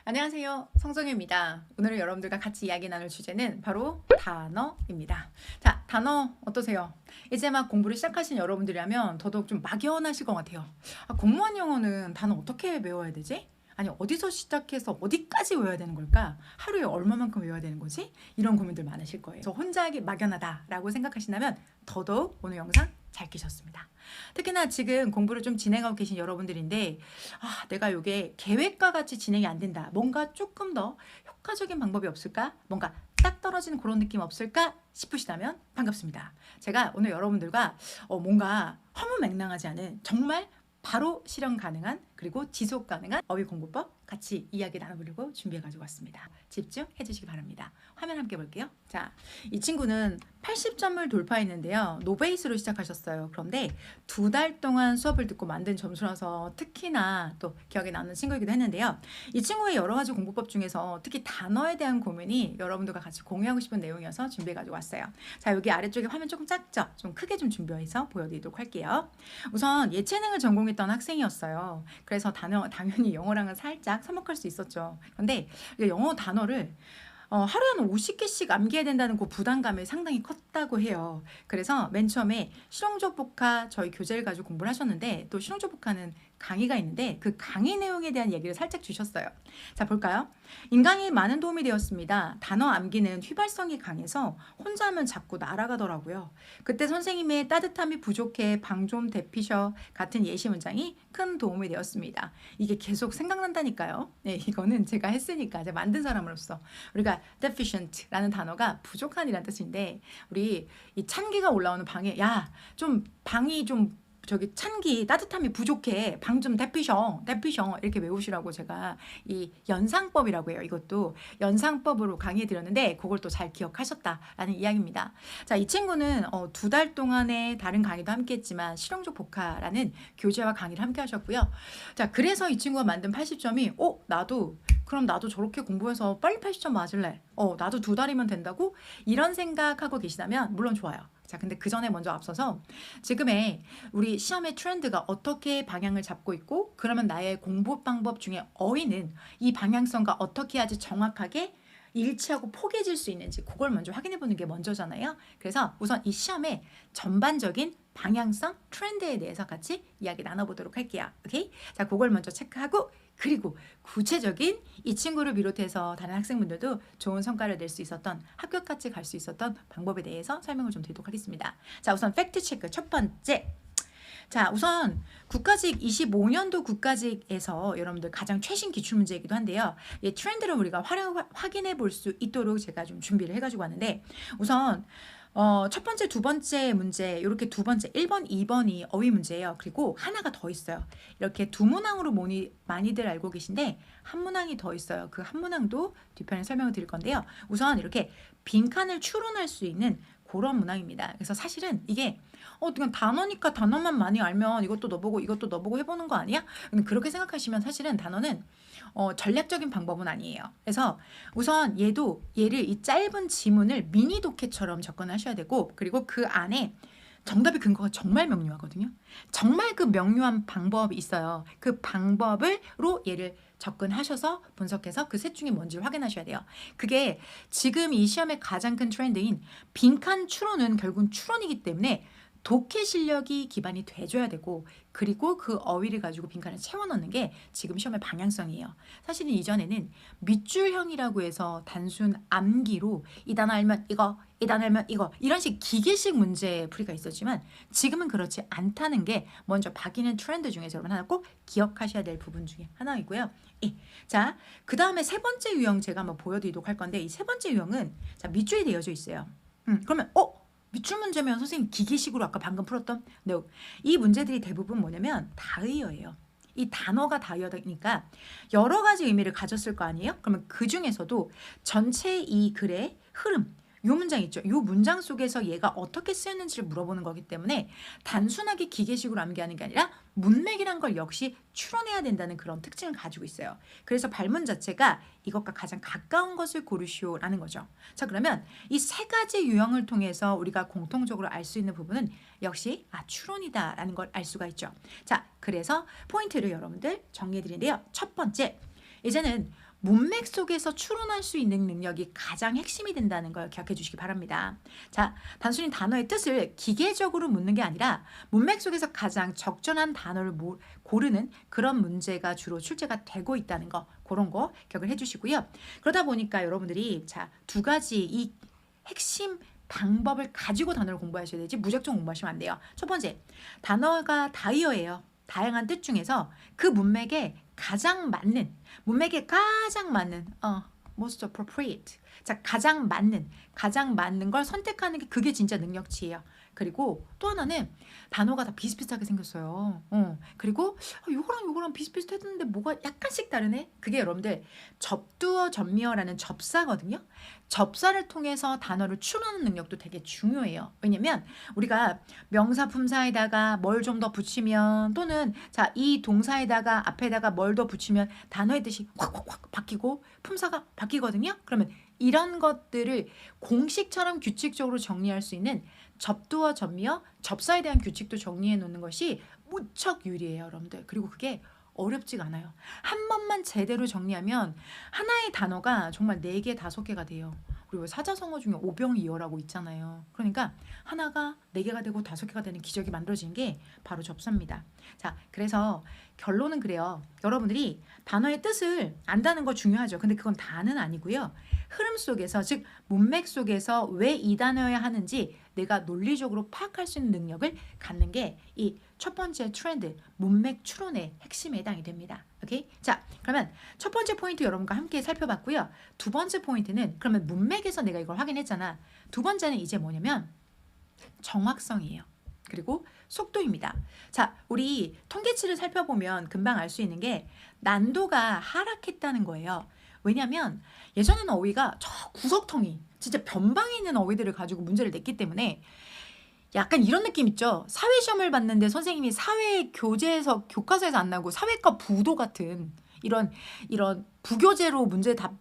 안녕하세요. 성정혜입니다. 오늘 여러분들과 같이 이야기 나눌 주제는 바로 단어입니다. 자, 단어 어떠세요? 이제 막 공부를 시작하신 여러분들이라면 더더욱 좀 막연하실 것 같아요. 공무원 영어는 단어 어떻게 외워야 되지? 아니, 어디서 시작해서 어디까지 외워야 되는 걸까? 하루에 얼마만큼 외워야 되는 거지? 이런 고민들 많으실 거예요. 그래서 혼자 하기 막연하다라고 생각하신다면 더더욱 오늘 영상 잘 끼셨습니다. 특히나 지금 공부를 좀 진행하고 계신 여러분들인데 내가 이게 계획과 같이 진행이 안 된다. 뭔가 조금 더 효과적인 방법이 없을까? 뭔가 딱 떨어지는 그런 느낌 없을까 싶으시다면 반갑습니다. 제가 오늘 여러분들과 뭔가 허무맹랑하지 않은 정말 바로 실현 가능한 그리고 지속 가능한 어휘 공부법 같이 이야기 나눠보려고 준비해가지고 왔습니다. 집중해 주시기 바랍니다. 화면 함께 볼게요. 자, 이 친구는 80점을 돌파했는데요. 노베이스로 시작하셨어요. 그런데 2달 동안 수업을 듣고 만든 점수라서 특히나 또 기억에 남는 친구이기도 했는데요. 이 친구의 여러 가지 공부법 중에서 특히 단어에 대한 고민이 여러분들과 같이 공유하고 싶은 내용이어서 준비해가지고 왔어요. 자, 여기 아래쪽에 화면 조금 작죠? 좀 크게 좀 준비해서 보여드리도록 할게요. 우선 예체능을 전공했던 학생이었어요. 그래서 당연히 영어랑은 살짝 서먹할 수 있었죠. 그런데 영어 단어를 하루에 한 50개씩 암기해야 된다는 그 부담감이 상당히 컸다고 해요. 그래서 맨 처음에 실용적 복화 저희 교재를 가지고 공부를 하셨는데 또 실용적 복화는 강의가 있는데 그 강의 내용에 대한 얘기를 살짝 주셨어요. 자, 볼까요? 인강에 많은 도움이 되었습니다. 단어 암기는 휘발성이 강해서 혼자 하면 자꾸 날아가더라고요. 그때 선생님의 따뜻함이 부족해 방 좀 대피셔 같은 예시 문장이 큰 도움이 되었습니다. 이게 계속 생각난다니까요. 네, 이거는 제가 했으니까 제가 만든 사람으로서 우리가 deficient라는 단어가 부족한이라는 뜻인데 우리 이 찬기가 올라오는 방에 좀 방이 좀 저기 찬기 따뜻함이 부족해 방 좀 대피셔 이렇게 외우시라고 제가 이 연상법이라고 해요. 이것도 연상법으로 강의해 드렸는데 그걸 또 잘 기억하셨다라는 이야기입니다. 자, 이 친구는 2달 동안의 다른 강의도 함께 했지만 실용적 복화라는 교재와 강의를 함께 하셨고요. 자, 그래서 이 친구가 만든 80점이 그럼 나도 저렇게 공부해서 빨리 80점 맞을래. 나도 2달이면 된다고? 이런 생각하고 계시다면 물론 좋아요. 자, 근데 그 전에 먼저 앞서서 지금의 우리 시험의 트렌드가 어떻게 방향을 잡고 있고 그러면 나의 공부 방법 중에 어휘는 이 방향성과 어떻게 해야지 정확하게 일치하고 포개질 수 있는지 그걸 먼저 확인해 보는 게 먼저잖아요. 그래서 우선 이 시험의 전반적인 방향성, 트렌드에 대해서 같이 이야기 나눠보도록 할게요. 오케이? 자, 그걸 먼저 체크하고 그리고 구체적인 이 친구를 비롯해서 다른 학생분들도 좋은 성과를 낼 수 있었던 학교까지 갈 수 있었던 방법에 대해서 설명을 좀 드리도록 하겠습니다. 자, 우선 팩트 체크 첫 번째. 자, 우선 국가직 25년도 국가직에서 여러분들 가장 최신 기출 문제이기도 한데요. 이 트렌드를 우리가 확인해 볼 수 있도록 제가 좀 준비를 해가지고 왔는데 우선 첫 번째, 두 번째 문제 이렇게 두 번째 1번, 2번이 어휘 문제예요. 그리고 하나가 더 있어요. 이렇게 두 문항으로 많이들 알고 계신데 한 문항이 더 있어요. 그 한 문항도 뒤편에 설명을 드릴 건데요. 우선 이렇게 빈칸을 추론할 수 있는 그런 문항입니다. 그래서 사실은 이게 그냥 단어니까 단어만 많이 알면 이것도 넣어보고 해보는 거 아니야? 그렇게 생각하시면 사실은 단어는 전략적인 방법은 아니에요. 그래서 우선 얘를 이 짧은 지문을 미니 독해처럼 접근하셔야 되고 그리고 그 안에 정답의 근거가 정말 명료하거든요. 정말 그 명료한 방법이 있어요. 그 방법으로 얘를 접근하셔서 분석해서 그 셋 중에 뭔지를 확인하셔야 돼요. 그게 지금 이 시험의 가장 큰 트렌드인 빈칸 추론은 결국은 추론이기 때문에 독해 실력이 기반이 돼줘야 되고 그리고 그 어휘를 가지고 빈칸을 채워넣는 게 지금 시험의 방향성이에요. 사실은 이전에는 밑줄형이라고 해서 단순 암기로 이 단어 알면 이거, 이 단어 알면 이거 이런 식 기계식 문제 풀이가 있었지만 지금은 그렇지 않다는 게 먼저 바뀌는 트렌드 중에서 여러분 하나 꼭 기억하셔야 될 부분 중에 하나이고요. 자, 그 다음에 세 번째 유형 제가 한번 보여드리도록 할 건데 이 세 번째 유형은 자, 밑줄이 되어져 있어요. 그러면 밑줄 문제면 선생님 기계식으로 아까 방금 풀었던 no. 이 문제들이 대부분 뭐냐면 다의어예요. 이 단어가 다의어니까 여러 가지 의미를 가졌을 거 아니에요? 그러면 그 중에서도 전체 이 글의 흐름 요 문장 있죠. 요 문장 속에서 얘가 어떻게 쓰였는지를 물어보는 거기 때문에 단순하게 기계식으로 암기하는 게 아니라 문맥이란 걸 역시 추론해야 된다는 그런 특징을 가지고 있어요. 그래서 발문 자체가 이것과 가장 가까운 것을 고르시오라는 거죠. 자, 그러면 이 세 가지 유형을 통해서 우리가 공통적으로 알 수 있는 부분은 역시 추론이다라는 걸 알 수가 있죠. 자, 그래서 포인트를 여러분들 정리해 드리는데요. 첫 번째, 이제는 문맥 속에서 추론할 수 있는 능력이 가장 핵심이 된다는 걸 기억해 주시기 바랍니다. 자, 단순히 단어의 뜻을 기계적으로 묻는 게 아니라 문맥 속에서 가장 적절한 단어를 고르는 그런 문제가 주로 출제가 되고 있다는 거, 그런 거 기억을 해 주시고요. 그러다 보니까 여러분들이 자, 두 가지 이 핵심 방법을 가지고 단어를 공부하셔야 되지 무작정 공부하시면 안 돼요. 첫 번째, 단어가 다이어예요. 다양한 뜻 중에서 그 문맥에 가장 맞는, most appropriate. 자, 가장 맞는 걸 선택하는 게 그게 진짜 능력치예요. 그리고 또 하나는 단어가 다 비슷비슷하게 생겼어요. 그리고 요거랑 비슷비슷했는데 뭐가 약간씩 다르네? 그게 여러분들 접두어 접미어라는 접사거든요. 접사를 통해서 단어를 추론하는 능력도 되게 중요해요. 왜냐면 우리가 명사 품사에다가 뭘 좀 더 붙이면 또는 자, 이 동사에다가 앞에다가 뭘 더 붙이면 단어의 뜻이 확 바뀌고 품사가 바뀌거든요. 그러면 이런 것들을 공식처럼 규칙적으로 정리할 수 있는 접두어 접미어 접사에 대한 규칙도 정리해 놓는 것이 무척 유리해요, 여러분들. 그리고 그게 어렵지가 않아요. 한 번만 제대로 정리하면 하나의 단어가 정말 4개, 5개가 돼요. 그리고 사자성어 중에 오병이어라고 있잖아요. 그러니까 하나가 4개가 되고 5개가 되는 기적이 만들어지는 게 바로 접사입니다. 자, 그래서 결론은 그래요. 여러분들이 단어의 뜻을 안다는 거 중요하죠. 근데 그건 다는 아니고요. 흐름 속에서, 즉 문맥 속에서 왜 이 단어여야 하는지 내가 논리적으로 파악할 수 있는 능력을 갖는 게 이 첫 번째 트렌드, 문맥 추론의 핵심에 해당이 됩니다. 오케이? 자, 그러면 첫 번째 포인트 여러분과 함께 살펴봤고요. 두 번째 포인트는 그러면 문맥에서 내가 이걸 확인했잖아. 두 번째는 이제 뭐냐면 정확성이에요. 그리고 속도입니다. 자, 우리 통계치를 살펴보면 금방 알 수 있는 게 난도가 하락했다는 거예요. 왜냐면 예전에는 어휘가 저 구석텅이 진짜 변방에 있는 어휘들을 가지고 문제를 냈기 때문에 약간 이런 느낌 있죠. 사회시험을 봤는데 선생님이 사회 교재에서 교과서에서 안 나오고 사회과 부도 같은 이런 부교재로 문제 답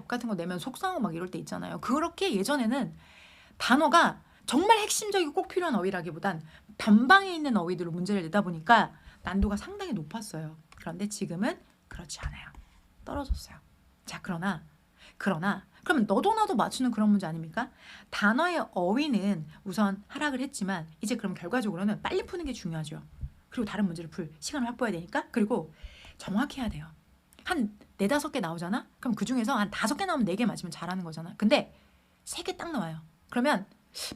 같은 거 내면 속상하고 막 이럴 때 있잖아요. 그렇게 예전에는 단어가 정말 핵심적이고 꼭 필요한 어휘라기보단 변방에 있는 어휘들로 문제를 내다 보니까 난도가 상당히 높았어요. 그런데 지금은 그렇지 않아요. 떨어졌어요. 자, 그러면 너도 나도 맞추는 그런 문제 아닙니까? 단어의 어휘는 우선 하락을 했지만 이제 그럼 결과적으로는 빨리 푸는 게 중요하죠. 그리고 다른 문제를 풀 시간을 확보해야 되니까. 그리고 정확해야 돼요. 한 4, 5개 나오잖아? 그럼 그 중에서 한 5개 나오면 4개 맞으면 잘하는 거잖아. 근데 3개 딱 나와요. 그러면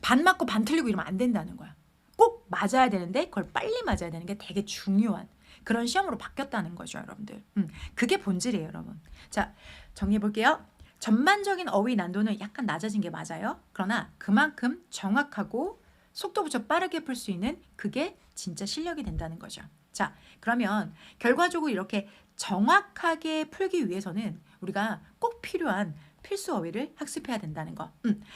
반 맞고 반 틀리고 이러면 안 된다는 거야. 꼭 맞아야 되는데 그걸 빨리 맞아야 되는 게 되게 중요한 그런 시험으로 바뀌었다는 거죠, 여러분들. 그게 본질이에요, 여러분. 자, 정리해 볼게요. 전반적인 어휘 난도는 약간 낮아진 게 맞아요. 그러나 그만큼 정확하고 속도부터 빠르게 풀 수 있는 그게 진짜 실력이 된다는 거죠. 자, 그러면 결과적으로 이렇게 정확하게 풀기 위해서는 우리가 꼭 필요한 필수 어휘를 학습해야 된다는 거.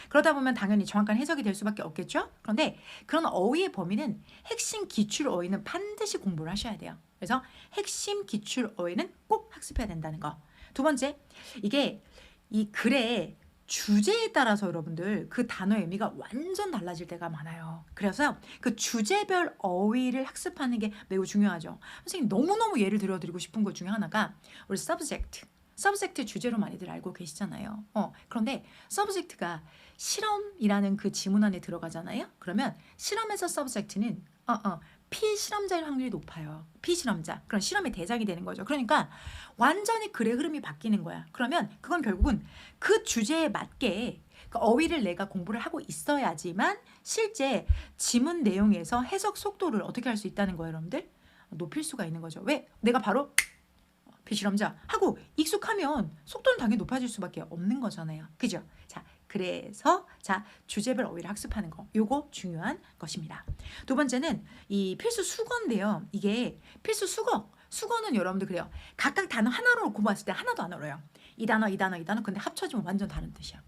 그러다 보면 당연히 정확한 해석이 될 수밖에 없겠죠. 그런데 그런 어휘의 범위는 핵심 기출 어휘는 반드시 공부를 하셔야 돼요. 그래서 핵심 기출 어휘는 꼭 학습해야 된다는 거. 두 번째, 이게 이 글의 주제에 따라서 여러분들 그 단어의 의미가 완전 달라질 때가 많아요. 그래서 그 주제별 어휘를 학습하는 게 매우 중요하죠. 선생님 너무너무 예를 들어드리고 싶은 것 중에 하나가 우리 subject 주제로 많이들 알고 계시잖아요. 그런데 subject가 실험이라는 그 지문 안에 들어가잖아요. 그러면 실험에서 subject는 피실험자일 확률이 높아요. 피실험자. 그런 실험의 대상이 되는 거죠. 그러니까 완전히 글의 흐름이 바뀌는 거야. 그러면 그건 결국은 그 주제에 맞게 그 어휘를 내가 공부를 하고 있어야지만 실제 지문 내용에서 해석 속도를 어떻게 할 수 있다는 거예요, 여러분들? 높일 수가 있는 거죠. 왜? 내가 바로 피실험자 하고 익숙하면 속도는 당연히 높아질 수밖에 없는 거잖아요. 그죠? 자, 그래서 주제별 어휘를 학습하는 거, 요거 중요한 것입니다. 두 번째는 이 필수 수거인데요. 이게 필수 수거는 여러분들 그래요. 각각 단어 하나로 놓고 봤을 때 하나도 안 어려요. 이 단어 근데 합쳐지면 완전 다른 뜻이야.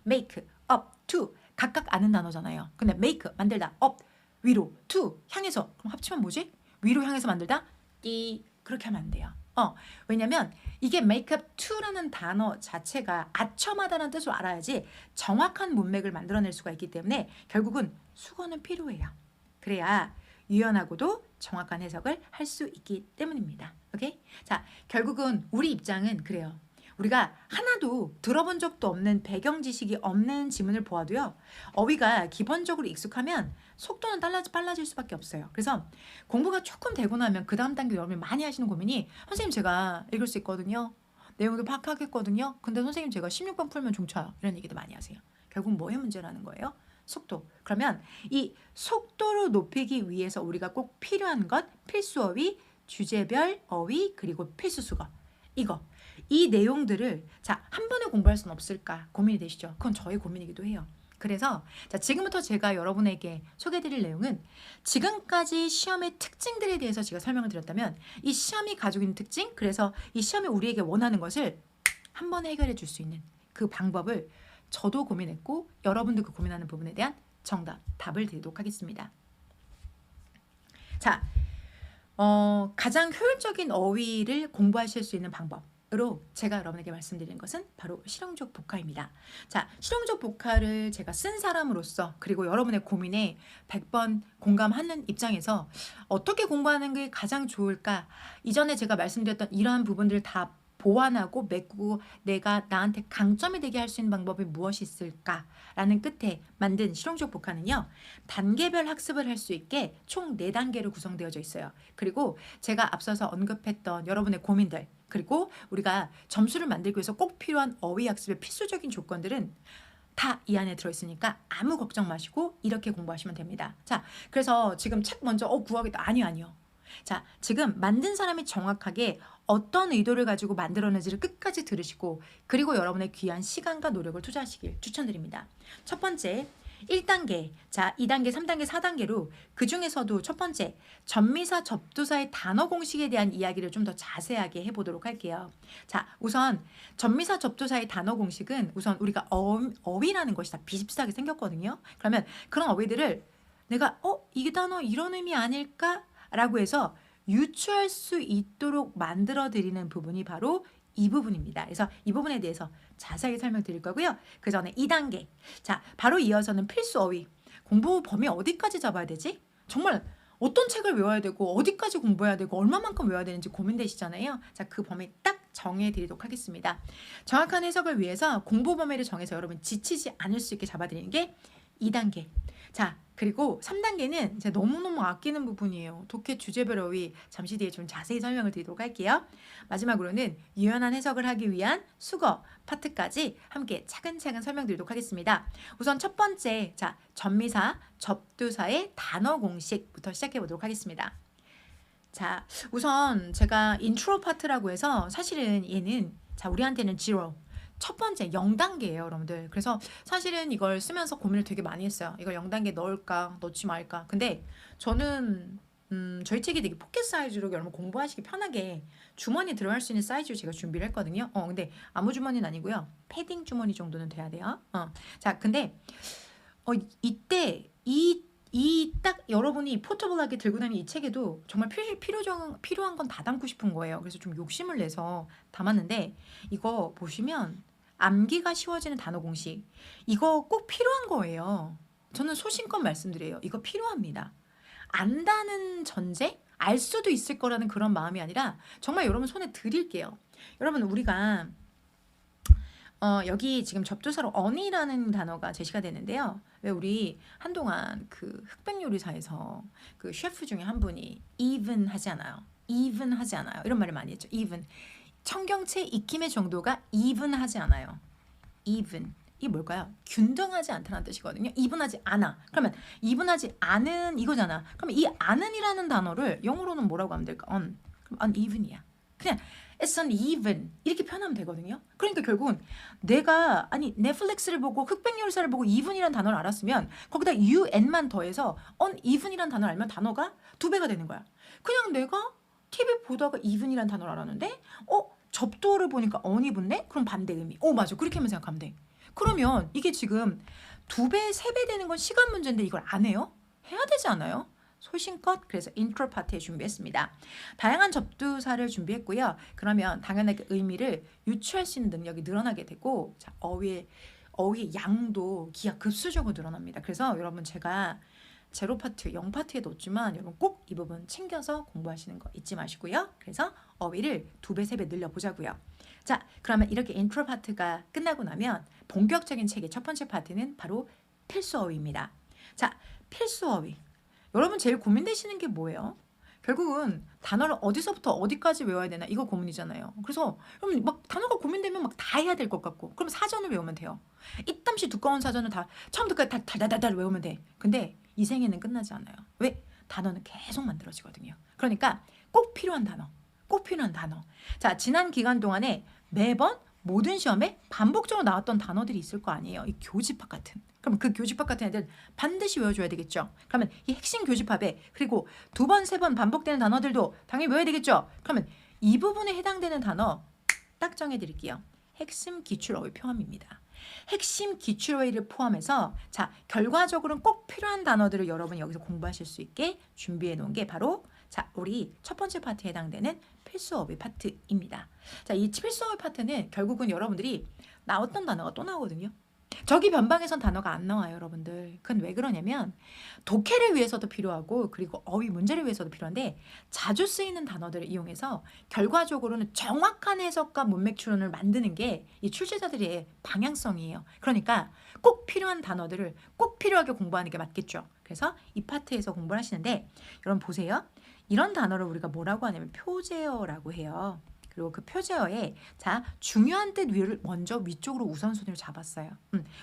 make, up, to 각각 아는 단어잖아요. 근데 make 만들다, up 위로, to 향해서 그럼 합치면 뭐지? 위로 향해서 만들다 그렇게 하면 안 돼요. 왜냐면 이게 make up to라는 단어 자체가 아첨하다는 뜻을 알아야지 정확한 문맥을 만들어낼 수가 있기 때문에 결국은 수거는 필요해요. 그래야 유연하고도 정확한 해석을 할 수 있기 때문입니다. 오케이? 자, 결국은 우리 입장은 그래요. 우리가 하나도 들어본 적도 없는 배경 지식이 없는 지문을 보아도요. 어휘가 기본적으로 익숙하면 속도는 빨라질 수밖에 없어요. 그래서 공부가 조금 되고 나면 그 다음 단계 여러분이 많이 하시는 고민이 선생님 제가 읽을 수 있거든요. 내용도 파악하겠거든요. 근데 선생님 제가 16번 풀면 종쳐요. 이런 얘기도 많이 하세요. 결국 뭐의 문제라는 거예요? 속도. 그러면 이 속도를 높이기 위해서 우리가 꼭 필요한 것 필수 어휘, 주제별 어휘, 그리고 필수 수거. 이 내용들을 한 번에 공부할 수는 없을까 고민이 되시죠? 그건 저의 고민이기도 해요. 그래서 지금부터 제가 여러분에게 소개해드릴 내용은 지금까지 시험의 특징들에 대해서 제가 설명을 드렸다면 이 시험이 가지고 있는 특징, 그래서 이 시험이 우리에게 원하는 것을 한 번에 해결해 줄 수 있는 그 방법을 저도 고민했고 여러분도 그 고민하는 부분에 대한 답을 드리도록 하겠습니다. 자, 가장 효율적인 어휘를 공부하실 수 있는 방법으로 제가 여러분에게 말씀드리는 것은 바로 실용적 복화입니다. 자, 실용적 복화를 제가 쓴 사람으로서 그리고 여러분의 고민에 100번 공감하는 입장에서 어떻게 공부하는 게 가장 좋을까? 이전에 제가 말씀드렸던 이러한 부분들을 다 보완하고 메꾸고 내가 나한테 강점이 되게 할 수 있는 방법이 무엇이 있을까라는 끝에 만든 실용적 복화는요. 단계별 학습을 할 수 있게 총 4단계로 구성되어져 있어요. 그리고 제가 앞서서 언급했던 여러분의 고민들 그리고 우리가 점수를 만들기 위해서 꼭 필요한 어휘 학습의 필수적인 조건들은 다 이 안에 들어있으니까 아무 걱정 마시고 이렇게 공부하시면 됩니다. 자, 그래서 지금 책 먼저 구하겠다. 아니요. 자, 지금 만든 사람이 정확하게 어떤 의도를 가지고 만들었는지를 끝까지 들으시고 그리고 여러분의 귀한 시간과 노력을 투자하시길 추천드립니다. 첫 번째 1단계, 자 2단계, 3단계, 4단계로 그 중에서도 첫 번째 전미사 접두사의 단어 공식에 대한 이야기를 좀 더 자세하게 해보도록 할게요. 자, 우선 전미사 접두사의 단어 공식은 우선 우리가 어휘라는 것이 다 비슷하게 생겼거든요. 그러면 그런 어휘들을 내가 이게 단어 이런 의미 아닐까? 라고 해서 유추할 수 있도록 만들어 드리는 부분이 바로 이 부분입니다. 그래서 이 부분에 대해서 자세하게 설명드릴 거고요. 그 전에 2단계. 자, 바로 이어서는 필수 어휘. 공부 범위 어디까지 잡아야 되지? 정말 어떤 책을 외워야 되고 어디까지 공부해야 되고 얼마만큼 외워야 되는지 고민되시잖아요. 자, 그 범위 딱 정해 드리도록 하겠습니다. 정확한 해석을 위해서 공부 범위를 정해서 여러분 지치지 않을 수 있게 잡아드리는 게 2단계. 자, 그리고 3단계는 이제 너무너무 아끼는 부분이에요. 독해 주제별 어휘 잠시 뒤에 좀 자세히 설명을 드리도록 할게요. 마지막으로는 유연한 해석을 하기 위한 수거 파트까지 함께 차근차근 설명드리도록 하겠습니다. 우선 첫 번째, 자, 전미사, 접두사의 단어 공식부터 시작해 보도록 하겠습니다. 자, 우선 제가 인트로 파트라고 해서 사실은 얘는 우리한테는 0. 첫 번째 0단계예요, 여러분들. 그래서 사실은 이걸 쓰면서 고민을 되게 많이 했어요. 이걸 0단계 넣을까, 넣지 말까. 근데 저는 저희 책이 되게 포켓 사이즈로 여러분 공부하시기 편하게 주머니에 들어갈 수 있는 사이즈로 제가 준비를 했거든요. 근데 아무 주머니는 아니고요. 패딩 주머니 정도는 돼야 돼요. 자, 근데 이때 이 딱 여러분이 포터블하게 들고 다니는 이 책에도 정말 필요한 건 다 담고 싶은 거예요. 그래서 좀 욕심을 내서 담았는데 이거 보시면 암기가 쉬워지는 단어 공식 이거 꼭 필요한 거예요. 저는 소신껏 말씀드려요. 이거 필요합니다. 안다는 전제? 알 수도 있을 거라는 그런 마음이 아니라 정말 여러분 손에 드릴게요. 여러분 우리가 여기 지금 접두사로 on이라는 단어가 제시가 되는데요. 왜 우리 한동안 그 흑백 요리사에서 그 셰프 중에 한 분이 even 하지 않아요. even 하지 않아요. 이런 말을 많이 했죠. even. 청경채 익힘의 정도가 even 하지 않아요. even. 이게 뭘까요? 균등하지 않다는 뜻이거든요. even하지 않아. 그러면 even하지 않은 이거잖아. 그러면 이 않은이라는 단어를 영어로는 뭐라고 하면 될까? 그럼 uneven이야. 그냥 it's uneven 이렇게 표현하면 되거든요. 그러니까 결국은 내가 넷플릭스를 보고 흑백 요리사를 보고 even이라는 단어를 알았으면 거기다 un만 더해서 uneven이라는 단어를 알면 단어가 2배가 되는 거야. 그냥 내가 TV 보다가 even이라는 단어를 알았는데 접두어를 보니까 uneven네? 그럼 반대 의미. 맞아. 그렇게 하면 생각하면 돼. 그러면 이게 지금 2배, 3배 되는 건 시간 문제인데 이걸 안 해요? 해야 되지 않아요? 소신껏 그래서 인트로 파트에 준비했습니다. 다양한 접두사를 준비했고요. 그러면 당연하게 의미를 유추할 수 있는 능력이 늘어나게 되고 어휘의 양도 기하급수적으로 늘어납니다. 그래서 여러분 제가 제로 파트, 0파트에 넣었지만 여러분 꼭 이 부분 챙겨서 공부하시는 거 잊지 마시고요. 그래서 어휘를 2배, 3배 늘려보자고요. 자, 그러면 이렇게 인트로 파트가 끝나고 나면 본격적인 책의 첫 번째 파트는 바로 필수 어휘입니다. 자, 필수 어휘. 여러분 제일 고민되시는 게 뭐예요? 결국은 단어를 어디서부터 어디까지 외워야 되나 이거 고민이잖아요. 그래서 그럼 막 단어가 고민되면 막 다 해야 될 것 같고 그럼 사전을 외우면 돼요. 이땀시 두꺼운 사전을 다 처음부터 다 달달달 외우면 돼. 근데 이 생에는 끝나지 않아요. 왜? 단어는 계속 만들어지거든요. 그러니까 꼭 필요한 단어. 꼭 필요한 단어. 자, 지난 기간 동안에 매번 모든 시험에 반복적으로 나왔던 단어들이 있을 거 아니에요. 이 교집합 같은. 그럼 그 교집합 같은 애들 반드시 외워줘야 되겠죠. 그러면 이 핵심 교집합에 그리고 2번, 3번 반복되는 단어들도 당연히 외워야 되겠죠. 그러면 이 부분에 해당되는 단어 딱 정해드릴게요. 핵심 기출어휘 포함입니다. 핵심 기출어휘를 포함해서 자 결과적으로는 꼭 필요한 단어들을 여러분이 여기서 공부하실 수 있게 준비해 놓은 게 바로 자 우리 첫 번째 파트에 해당되는 필수 어휘 파트입니다. 자, 이 필수 어휘 파트는 결국은 여러분들이 나왔던 단어가 또 나오거든요. 저기 변방에선 단어가 안 나와요, 여러분들. 그건 왜 그러냐면 독해를 위해서도 필요하고 그리고 어휘 문제를 위해서도 필요한데 자주 쓰이는 단어들을 이용해서 결과적으로는 정확한 해석과 문맥 추론을 만드는 게 이 출제자들의 방향성이에요. 그러니까 꼭 필요한 단어들을 꼭 필요하게 공부하는 게 맞겠죠. 그래서 이 파트에서 공부를 하시는데 여러분 보세요. 이런 단어를 우리가 뭐라고 하냐면 표제어라고 해요. 그리고 그 표제어에 자 중요한 뜻 위를 먼저 위쪽으로 우선순위를 잡았어요.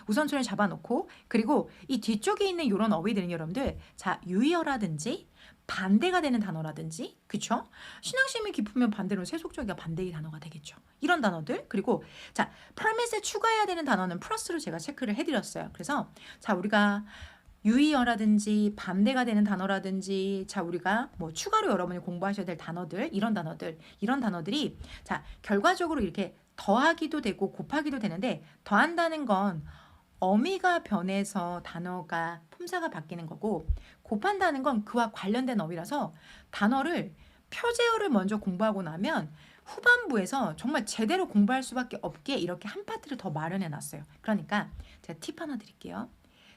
우선순위를 잡아놓고 그리고 이 뒤쪽에 있는 이런 어휘들은 여러분들 자 유의어라든지 반대가 되는 단어라든지 그쵸? 신앙심이 깊으면 반대로 세속적이가 반대의 단어가 되겠죠. 이런 단어들 그리고 자 permit에 추가해야 되는 단어는 플러스로 제가 체크를 해드렸어요. 그래서 자 우리가 유의어라든지 반대가 되는 단어라든지 자 우리가 뭐 추가로 여러분이 공부하셔야 될 단어들 이런 단어들이 자 결과적으로 이렇게 더하기도 되고 곱하기도 되는데 더한다는 건 어미가 변해서 단어가 품사가 바뀌는 거고 곱한다는 건 그와 관련된 어휘라서 단어를 표제어를 먼저 공부하고 나면 후반부에서 정말 제대로 공부할 수밖에 없게 이렇게 한 파트를 더 마련해 놨어요. 그러니까 제가 팁 하나 드릴게요.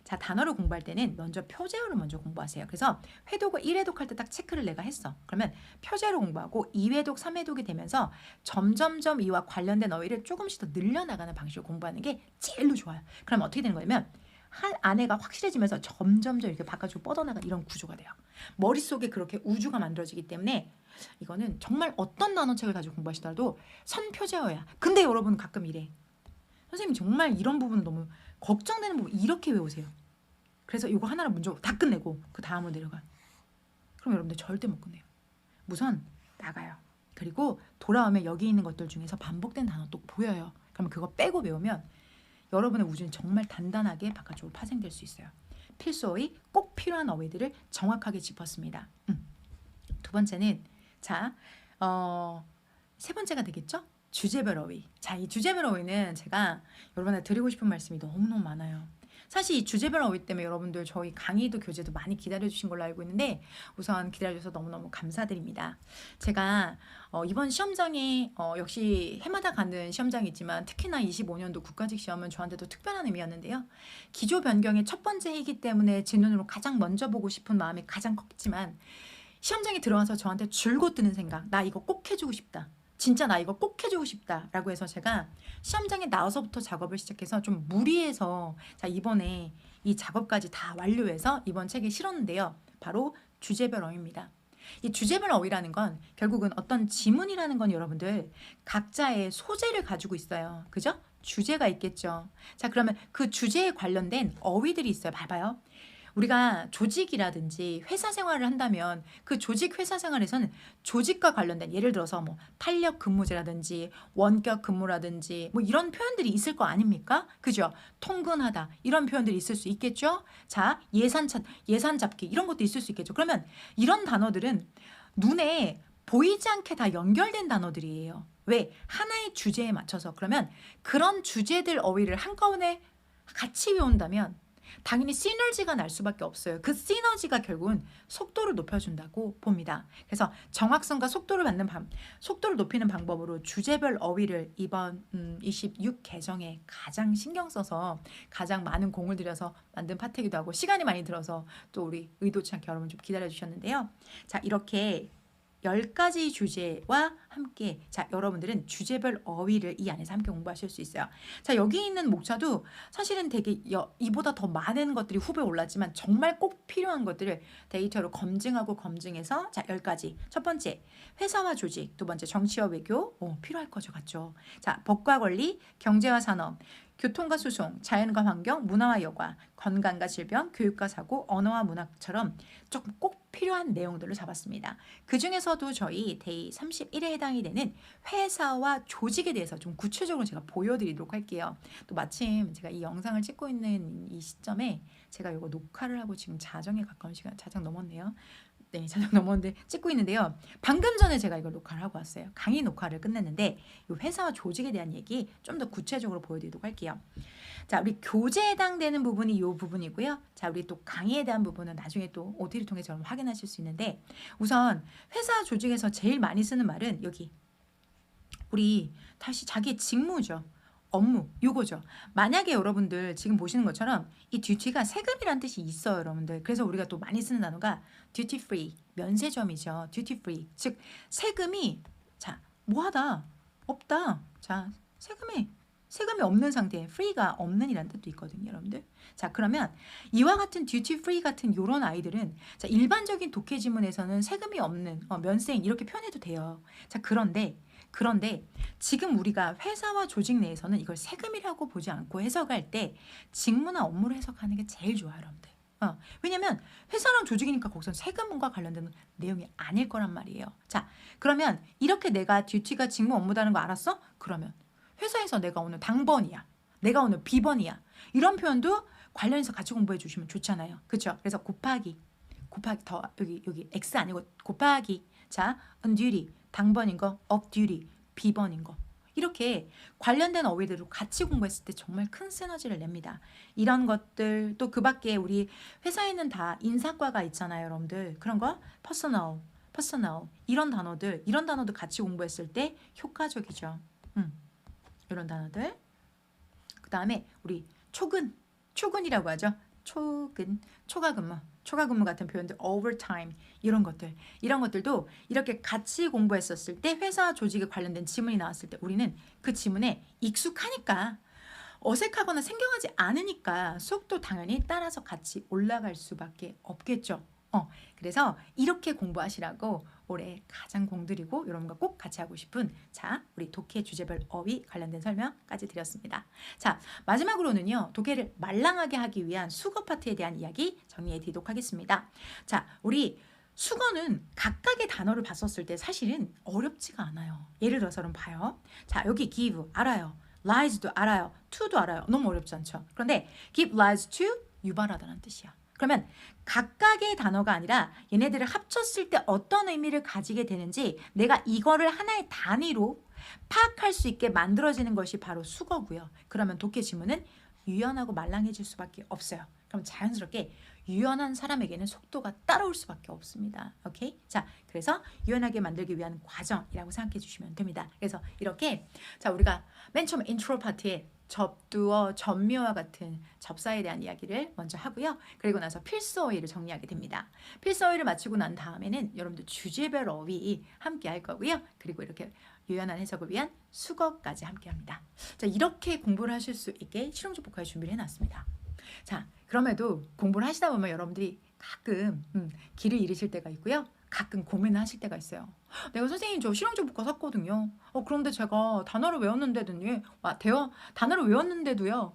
자 단어를 공부할 때는 먼저 표제어를 먼저 공부하세요. 그래서 회독을 1회독 할 때 딱 체크를 내가 했어. 그러면 표제어를 공부하고 2회독, 3회독이 되면서 점점점 이와 관련된 어휘를 조금씩 더 늘려나가는 방식으로 공부하는 게 제일로 좋아요. 그럼 어떻게 되는 거냐면 한 안에가 확실해지면서 점점점 이렇게 바깥으로 뻗어나가는 이런 구조가 돼요. 머릿속에 그렇게 우주가 만들어지기 때문에 이거는 정말 어떤 단어책을 가지고 공부하시더라도 선표제어야. 근데 여러분 가끔 이래. 선생님 정말 이런 부분은 너무 걱정되는 부분 이렇게 외우세요. 그래서 이거 하나를 먼저 다 끝내고 그 다음으로 내려가. 그럼 여러분들 절대 못 끝내요. 우선 나가요. 그리고 돌아오면 여기 있는 것들 중에서 반복된 단어 또 보여요. 그러면 그거 빼고 외우면 여러분의 우주는 정말 단단하게 바깥쪽으로 파생될 수 있어요. 필수 어휘 꼭 필요한 어휘들을 정확하게 짚었습니다. 두 번째는 자, 세 번째가 되겠죠? 주제별 어휘. 자, 이 주제별 어휘는 제가 여러분한테 드리고 싶은 말씀이 너무너무 많아요. 사실 이 주제별 어휘 때문에 여러분들 저희 강의도 교재도 많이 기다려주신 걸로 알고 있는데 우선 기다려주셔서 너무너무 감사드립니다. 제가 이번 시험장이 역시 해마다 가는 시험장이지만 특히나 25년도 국가직 시험은 저한테도 특별한 의미였는데요. 기조 변경의 첫 번째 해이기 때문에 제 눈으로 가장 먼저 보고 싶은 마음이 가장 컸지만 시험장에 들어와서 저한테 줄곧 드는 생각 나 이거 꼭 해주고 싶다. 진짜 나 이거 꼭 해주고 싶다 라고 해서 제가 시험장에 나와서부터 작업을 시작해서 좀 무리해서 자 이번에 이 작업까지 다 완료해서 이번 책에 실었는데요. 바로 주제별 어휘입니다. 이 주제별 어휘라는 건 결국은 어떤 지문이라는 건 여러분들 각자의 소재를 가지고 있어요. 그죠? 주제가 있겠죠. 자 그러면 그 주제에 관련된 어휘들이 있어요. 봐봐요. 우리가 조직이라든지 회사 생활을 한다면 그 조직 회사 생활에서는 조직과 관련된 예를 들어서 뭐 탄력 근무제라든지 원격 근무라든지 뭐 이런 표현들이 있을 거 아닙니까? 그죠? 통근하다 이런 표현들이 있을 수 있겠죠? 자 예산 잡기 이런 것도 있을 수 있겠죠. 그러면 이런 단어들은 눈에 보이지 않게 다 연결된 단어들이에요. 왜? 하나의 주제에 맞춰서 그러면 그런 주제들 어휘를 한꺼번에 같이 외운다면 당연히 시너지가 날 수밖에 없어요. 그 시너지가 결국은 속도를 높여준다고 봅니다. 그래서 정확성과 속도를 높이는 방법으로 주제별 어휘를 이번 26 개정에 가장 신경 써서 가장 많은 공을 들여서 만든 파트이기도 하고 시간이 많이 들어서 또 우리 의도치 않게 여러분 좀 기다려 주셨는데요. 자, 이렇게 10가지 주제와 함께 자 여러분들은 주제별 어휘를 이 안에서 함께 공부하실 수 있어요. 자, 여기 있는 목차도 사실은 되게 이보다 더 많은 것들이 후보에 올랐지만 정말 꼭 필요한 것들을 데이터로 검증해서 자 10가지. 첫 번째 회사와 조직, 두 번째 정치와 외교, 필요할 거죠, 같죠. 자, 법과 권리, 경제와 산업, 교통과 수송, 자연과 환경, 문화와 여가, 건강과 질병, 교육과 사고, 언어와 문학처럼 조금 꼭 필요한 내용들을 잡았습니다. 그 중에서도 저희 데이 31에 해당이 되는 회사와 조직에 대해서 좀 구체적으로 제가 보여드리도록 할게요. 또 마침 제가 이 영상을 찍고 있는 이 시점에 제가 이거 녹화를 하고 지금 자정에 가까운 시간, 자정 넘었네요. 네, 자정 넘었는데 찍고 있는데요. 방금 전에 제가 이걸 녹화를 하고 왔어요. 강의 녹화를 끝냈는데 이 회사와 조직에 대한 얘기 좀 더 구체적으로 보여드리도록 할게요. 자, 우리 교재에 해당되는 부분이 이 부분이고요. 자, 우리 또 강의에 대한 부분은 나중에 또 OT를 통해서 여러분 확인하실 수 있는데 우선 회사 조직에서 제일 많이 쓰는 말은 여기 우리 다시 자기의 직무죠. 업무, 요거죠. 만약에 여러분들 지금 보시는 것처럼 이 듀티가 세금이란 뜻이 있어요, 여러분들. 그래서 우리가 또 많이 쓰는 단어가 듀티 프리, 면세점이죠. 듀티 프리. 즉 세금이 자, 뭐하다, 없다. 자, 세금이 없는 상태, 프리가 없는 이라는 뜻도 있거든요, 여러분들. 자, 그러면 이와 같은 듀티 프리 같은 요런 아이들은 자, 일반적인 독해 지문에서는 세금이 없는 면세인 이렇게 표현해도 돼요. 자, 그런데 지금 우리가 회사와 조직 내에서는 이걸 세금이라고 보지 않고 해석할 때 직무나 업무를 해석하는 게 제일 좋아요, 여러분들. 왜냐면 회사랑 조직이니까 거기서 세금과 관련된 내용이 아닐 거란 말이에요. 자, 그러면 이렇게 내가 듀티가 직무 업무다는 거 알았어? 그러면 회사에서 내가 오늘 당번이야, 내가 오늘 비번이야, 이런 표현도 관련해서 같이 공부해 주시면 좋잖아요. 그렇죠? 그래서 곱하기 더 여기 X 아니고 곱하기 자 on duty 당번인 거, off duty 비번인 거, 이렇게 관련된 어휘들을 같이 공부했을 때 정말 큰 시너지를 냅니다. 이런 것들 또 그 밖에 우리 회사에는 다 인사과가 있잖아요, 여러분들. 그런 거 personal 이런 단어도 같이 공부했을 때 효과적이죠. 이런 단어들. 그 다음에 우리 초근이라고 하죠. 초과근무 같은 표현들, overtime 이런 것들도 이렇게 같이 공부했었을 때 회사 조직에 관련된 지문이 나왔을 때 우리는 그 지문에 익숙하니까 어색하거나 생경하지 않으니까 수업도 당연히 따라서 같이 올라갈 수밖에 없겠죠. 그래서 이렇게 공부하시라고 올해 가장 공들이고 여러분과 꼭 같이 하고 싶은 자 우리 독해 주제별 어휘 관련된 설명까지 드렸습니다. 자, 마지막으로는요, 독해를 말랑하게 하기 위한 수거 파트에 대한 이야기 정리해 드리도록 하겠습니다. 자, 우리 수거는 각각의 단어를 봤었을 때 사실은 어렵지가 않아요. 예를 들어서 여러분 봐요. 자, 여기 give 알아요. lies도 알아요. to도 알아요. 너무 어렵지 않죠? 그런데 give lies to 유발하다는 뜻이야. 그러면 각각의 단어가 아니라 얘네들을 합쳤을 때 어떤 의미를 가지게 되는지 내가 이거를 하나의 단위로 파악할 수 있게 만들어지는 것이 바로 수거고요. 그러면 독해 지문은 유연하고 말랑해질 수밖에 없어요. 그럼 자연스럽게 유연한 사람에게는 속도가 따라올 수밖에 없습니다. 오케이? 자, 그래서 유연하게 만들기 위한 과정이라고 생각해 주시면 됩니다. 그래서 이렇게 자 우리가 맨 처음 인트로 파트에 접두어, 접미어와 같은 접사에 대한 이야기를 먼저 하고요. 그리고 나서 필수 어휘를 정리하게 됩니다. 필수 어휘를 마치고 난 다음에는 여러분들 주제별 어휘 함께 할 거고요. 그리고 이렇게 유연한 해석을 위한 수거까지 함께 합니다. 자, 이렇게 공부를 하실 수 있게 실용적 복화의 준비를 해놨습니다. 자, 그럼에도 공부를 하시다 보면 여러분들이 가끔 길을 잃으실 때가 있고요. 가끔 고민을 하실 때가 있어요. 내가 선생님 저 실용적 복화 샀거든요. 그런데 제가 단어를 외웠는데도요.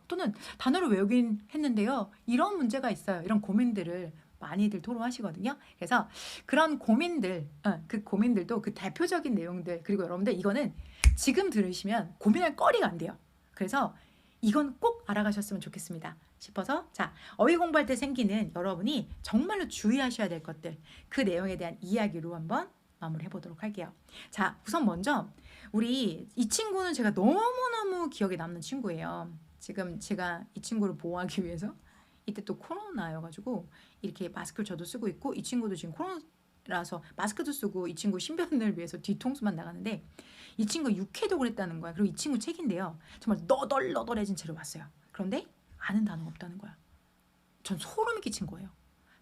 또는 단어를 외우긴 했는데요. 이런 문제가 있어요. 이런 고민들을 많이들 토로하시거든요. 그래서 그런 고민들, 그 고민들도 그 대표적인 내용들, 그리고 여러분들 이거는 지금 들으시면 고민할 거리가 안 돼요. 그래서 이건 꼭 알아가셨으면 좋겠습니다 싶어서 자 어휘 공부할 때 생기는 여러분이 정말로 주의하셔야 될 것들 그 내용에 대한 이야기로 한번 마무리해 보도록 할게요. 자, 우선 먼저 우리 이 친구는 제가 너무너무 기억에 남는 친구예요. 지금 제가 이 친구를 보호하기 위해서 이때 또 코로나여가지고 이렇게 마스크를 저도 쓰고 있고, 이 친구도 지금 코로나라서 마스크도 쓰고, 이 친구 신변을 위해서 뒤통수만 나가는데, 이 친구 육해독을 했다는 거야. 그리고 이 친구 책인데요, 정말 너덜너덜해진 채로 왔어요. 그런데 아는 단어가 없다는 거야. 전 소름이 끼친 거예요.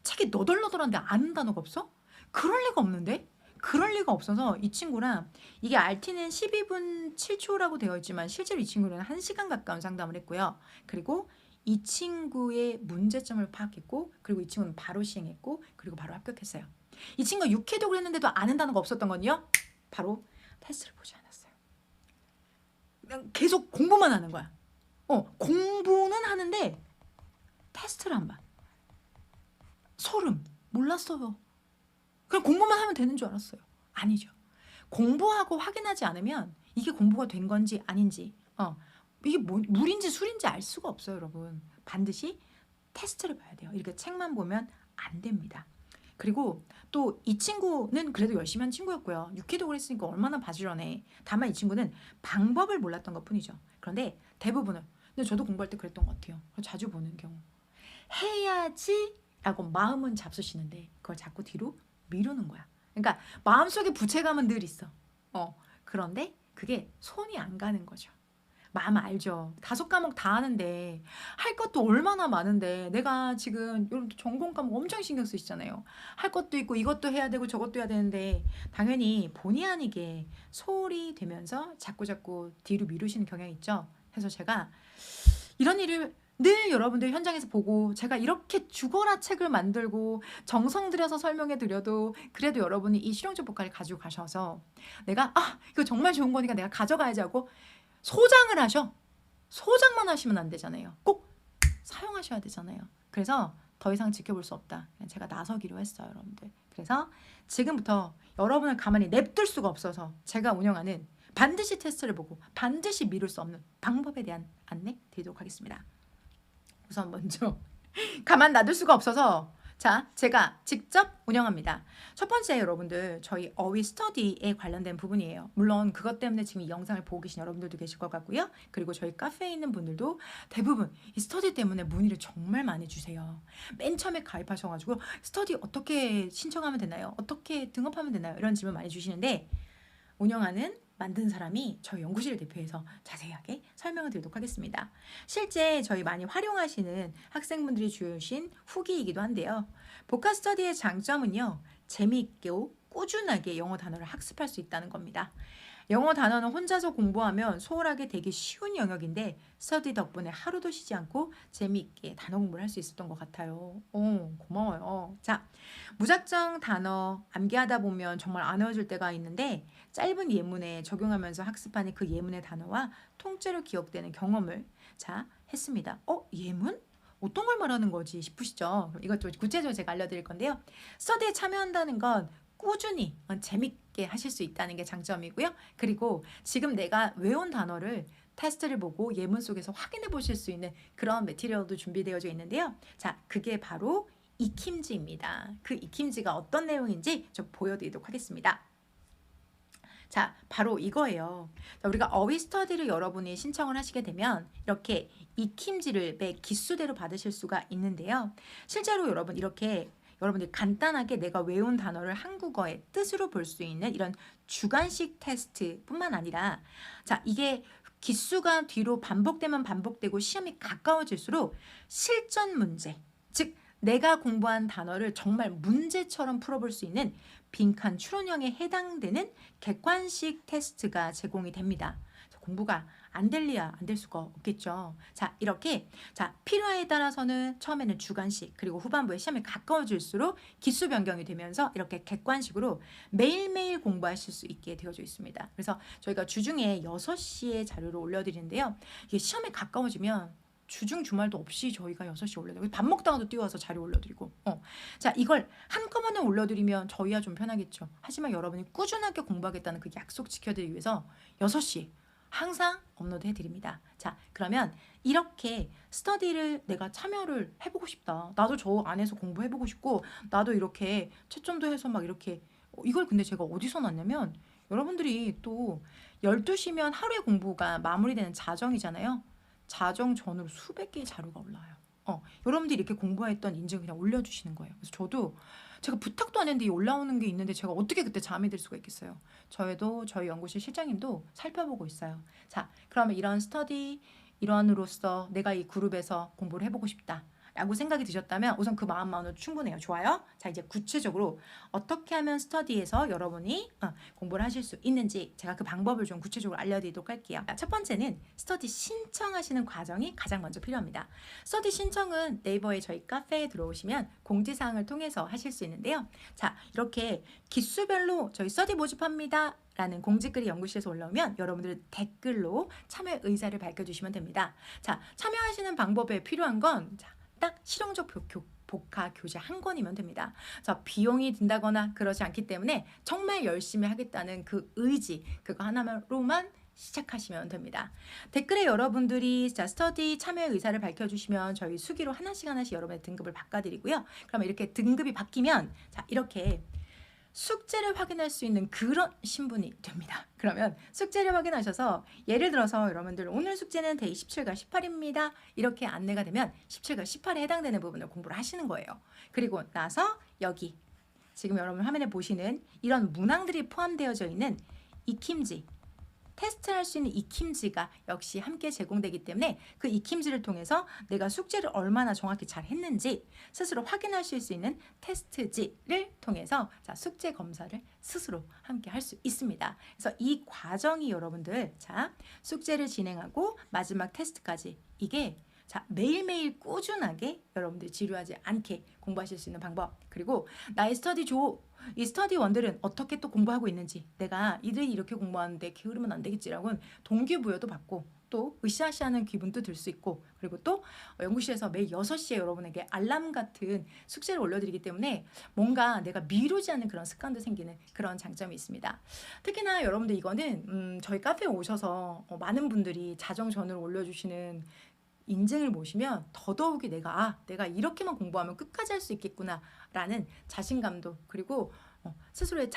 책이 너덜너덜한데 아는 단어가 없어? 그럴 리가 없는데? 그럴 리가 없어서 이 친구랑, 이게 RT는 12분 7초라고 되어 있지만 실제로 이 친구는 1시간 가까운 상담을 했고요. 그리고 이 친구의 문제점을 파악했고, 그리고 이 친구는 바로 시행했고, 그리고 바로 합격했어요. 이 친구가 육해독을 했는데도 아는 단어가 없었던 건요, 바로 테스트를 보지 않았어요. 그냥 계속 공부만 하는 거야. 공부는 하는데 테스트를 안 봐. 소름. 몰랐어요. 그냥 공부만 하면 되는 줄 알았어요. 아니죠. 공부하고 확인하지 않으면 이게 공부가 된 건지 아닌지, 이게 물인지 술인지 알 수가 없어요, 여러분. 반드시 테스트를 봐야 돼요. 이렇게 책만 보면 안 됩니다. 그리고 또 이 친구는 그래도 열심히 한 친구였고요. 육해독을 했으니까 얼마나 바지런해. 다만 이 친구는 방법을 몰랐던 것 뿐이죠. 그런데 대부분은, 근데 저도 공부할 때 그랬던 것 같아요. 자주 보는 경우. 해야지 라고 마음은 잡수시는데 그걸 자꾸 뒤로 미루는 거야. 그러니까 마음속에 부채감은 늘 있어. 그런데 그게 손이 안 가는 거죠. 마음 알죠. 5과목 다 하는데 할 것도 얼마나 많은데, 내가 지금 여러분들 전공 과목 엄청 신경 쓰시잖아요. 할 것도 있고 이것도 해야 되고 저것도 해야 되는데 당연히 본의 아니게 소홀히 되면서 자꾸자꾸 뒤로 미루시는 경향이 있죠. 그래서 제가 이런 일을 늘 여러분들 현장에서 보고, 제가 이렇게 죽어라 책을 만들고 정성 들여서 설명해 드려도 그래도 여러분이 이 실용적 복과를 가지고 가셔서 내가 이거 정말 좋은 거니까 내가 가져가야지 하고 소장을 하셔. 소장만 하시면 안 되잖아요. 꼭 사용하셔야 되잖아요. 그래서 더 이상 지켜볼 수 없다. 그냥 제가 나서기로 했어요, 여러분들. 그래서 지금부터 여러분을 가만히 냅둘 수가 없어서 제가 운영하는 반드시 테스트를 보고 반드시 미룰 수 없는 방법에 대한 안내 드리도록 하겠습니다. 우선 먼저 가만 놔둘 수가 없어서 제가 직접 운영합니다. 첫 번째, 여러분들 저희 어휘 스터디에 관련된 부분이에요. 물론 그것 때문에 지금 이 영상을 보고 계신 여러분들도 계실 것 같고요. 그리고 저희 카페에 있는 분들도 대부분 이 스터디 때문에 문의를 정말 많이 주세요. 맨 처음에 가입하셔가지고 스터디 어떻게 신청하면 되나요? 어떻게 등업하면 되나요? 이런 질문 많이 주시는데, 운영하는 만든 사람이 저희 연구실을 대표해서 자세하게 설명을 드리도록 하겠습니다. 실제 저희 많이 활용하시는 학생분들이 주신 후기이기도 한데요. 복화 스터디의 장점은요, 재미있고 꾸준하게 영어 단어를 학습할 수 있다는 겁니다. 영어 단어는 혼자서 공부하면 소홀하게 되기 쉬운 영역인데 스터디 덕분에 하루도 쉬지 않고 재미있게 단어 공부를 할 수 있었던 것 같아요. 고마워요. 무작정 단어 암기하다 보면 정말 안 외워질 때가 있는데, 짧은 예문에 적용하면서 학습하는 그 예문의 단어와 통째로 기억되는 경험을 했습니다. 예문? 어떤 걸 말하는 거지 싶으시죠? 이것도 구체적으로 제가 알려드릴 건데요. 스터디에 참여한다는 건 꾸준히 재밌게 하실 수 있다는 게 장점이고요. 그리고 지금 내가 외운 단어를 테스트를 보고 예문 속에서 확인해 보실 수 있는 그런 매티리얼도 준비되어져 있는데요. 그게 바로 익힘지입니다. 그 익힘지가 어떤 내용인지 좀 보여드리도록 하겠습니다. 바로 이거예요. 우리가 어휘 스터디를 여러분이 신청을 하시게 되면 이렇게 익힘지를 매 기수대로 받으실 수가 있는데요. 실제로 여러분들이 간단하게 내가 외운 단어를 한국어의 뜻으로 볼 수 있는 이런 주관식 테스트뿐만 아니라, 이게 기수가 뒤로 반복되면 반복되고 시험이 가까워질수록 실전 문제, 즉 내가 공부한 단어를 정말 문제처럼 풀어볼 수 있는 빈칸 추론형에 해당되는 객관식 테스트가 제공이 됩니다. 공부가 안 될리야 안 될 수가 없겠죠. 이렇게 필요에 따라서는 처음에는 주관식, 그리고 후반부에 시험이 가까워질수록 기수 변경이 되면서 이렇게 객관식으로 매일매일 공부하실 수 있게 되어져 있습니다. 그래서 저희가 주중에 6시에 자료를 올려드리는데요. 이게 시험에 가까워지면 주중 주말도 없이 저희가 6시에 올려드리고 밥 먹다가도 뛰어와서 자료 올려드리고 이걸 한꺼번에 올려드리면 저희야 좀 편하겠죠. 하지만 여러분이 꾸준하게 공부하겠다는 그 약속 지켜드리기 위해서 6시 항상 업로드 해드립니다. 그러면 이렇게 스터디를 내가 참여를 해보고 싶다. 나도 저 안에서 공부해보고 싶고 나도 이렇게 채점도 해서 막 이렇게, 이걸 근데 제가 어디서 났냐면, 여러분들이 또 12시면 하루의 공부가 마무리되는 자정이잖아요. 자정 전으로 수백 개의 자료가 올라와요. 여러분들이 이렇게 공부했던 인증 그냥 올려주시는 거예요. 그래서 저도 제가 부탁도 안 했는데 올라오는 게 있는데 제가 어떻게 그때 잠이 들 수가 있겠어요. 저희도 저희 연구실 실장님도 살펴보고 있어요. 자, 그러면 이런 스터디 일원으로서 내가 이 그룹에서 공부를 해보고 싶다 라고 생각이 드셨다면 우선 그 마음만으로 충분해요. 좋아요. 자, 이제 구체적으로 어떻게 하면 스터디에서 여러분이 공부를 하실 수 있는지 제가 그 방법을 좀 구체적으로 알려드리도록 할게요. 첫 번째는 스터디 신청하시는 과정이 가장 먼저 필요합니다. 스터디 신청은 네이버에 저희 카페에 들어오시면 공지사항을 통해서 하실 수 있는데요. 자, 이렇게 기수별로 저희 스터디 모집합니다 라는 공지글이 연구실에서 올라오면 여러분들 댓글로 참여 의사를 밝혀주시면 됩니다. 자, 참여하시는 방법에 필요한 건 딱 실용적 복화 교재 한 권이면 됩니다. 자, 비용이 든다거나 그러지 않기 때문에 정말 열심히 하겠다는 그 의지 그거 하나로만 시작하시면 됩니다. 댓글에 여러분들이 자 스터디 참여 의사를 밝혀주시면 저희 수기로 하나씩 여러분의 등급을 바꿔드리고요. 그러면 이렇게 등급이 바뀌면 자 이렇게 숙제를 확인할 수 있는 그런 신분이 됩니다. 그러면 숙제를 확인하셔서 예를 들어서 여러분들 오늘 숙제는 데이 17과 18입니다. 이렇게 안내가 되면 17과 18에 해당되는 부분을 공부를 하시는 거예요. 그리고 나서 여기 지금 여러분 화면에 보시는 이런 문항들이 포함되어져 있는 익힘지 테스트할 수 있는 익힘지가 역시 함께 제공되기 때문에 그 익힘지를 통해서 내가 숙제를 얼마나 정확히 잘 했는지 스스로 확인하실 수 있는 테스트지를 통해서 자, 숙제 검사를 스스로 함께 할 수 있습니다. 그래서 이 과정이 여러분들 자 숙제를 진행하고 마지막 테스트까지 이게 자 매일매일 꾸준하게 여러분들이 지루하지 않게 공부하실 수 있는 방법 그리고 나의 이 스터디 원들은 어떻게 또 공부하고 있는지 내가 이들이 이렇게 공부하는데 게으르면 안 되겠지라고는 동기부여도 받고 또 으쌰으쌰하는 기분도 들 수 있고 그리고 또 연구실에서 매일 6시에 여러분에게 알람 같은 숙제를 올려드리기 때문에 뭔가 내가 미루지 않는 그런 습관도 생기는 그런 장점이 있습니다. 특히나 여러분들 이거는 저희 카페에 오셔서 많은 분들이 자정전을 올려주시는 인증을 보시면 더더욱이 내가 이렇게만 공부하면 끝까지 할 수 있겠구나 라는 자신감도 그리고 스스로의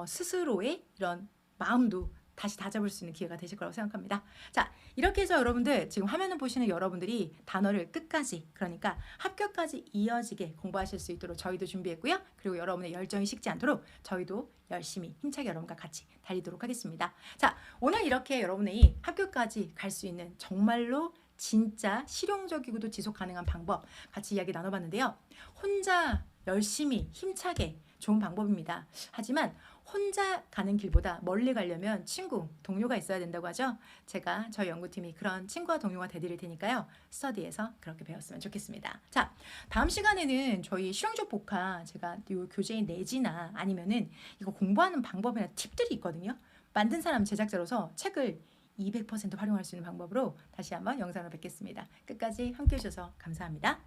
스스로의 이런 마음도 다시 다잡을 수 있는 기회가 되실 거라고 생각합니다. 자, 이렇게 해서 여러분들 지금 화면을 보시는 여러분들이 단어를 끝까지 그러니까 합격까지 이어지게 공부하실 수 있도록 저희도 준비했고요. 그리고 여러분의 열정이 식지 않도록 저희도 열심히 힘차게 여러분과 같이 달리도록 하겠습니다. 자, 오늘 이렇게 여러분의 학교까지 갈 수 있는 정말로 진짜 실용적이고도 지속 가능한 방법 같이 이야기 나눠봤는데요. 혼자 열심히 힘차게 좋은 방법입니다. 하지만 혼자 가는 길보다 멀리 가려면 친구, 동료가 있어야 된다고 하죠. 제가 저희 연구팀이 그런 친구와 동료가 되드릴 테니까요. 스터디에서 그렇게 배웠으면 좋겠습니다. 자, 다음 시간에는 저희 실용적 복화 제가 이 교재의 내지나 아니면은 이거 공부하는 방법이나 팁들이 있거든요. 만든 사람 제작자로서 책을 200% 활용할 수 있는 방법으로 다시 한번 영상을 뵙겠습니다. 끝까지 함께 해주셔서 감사합니다.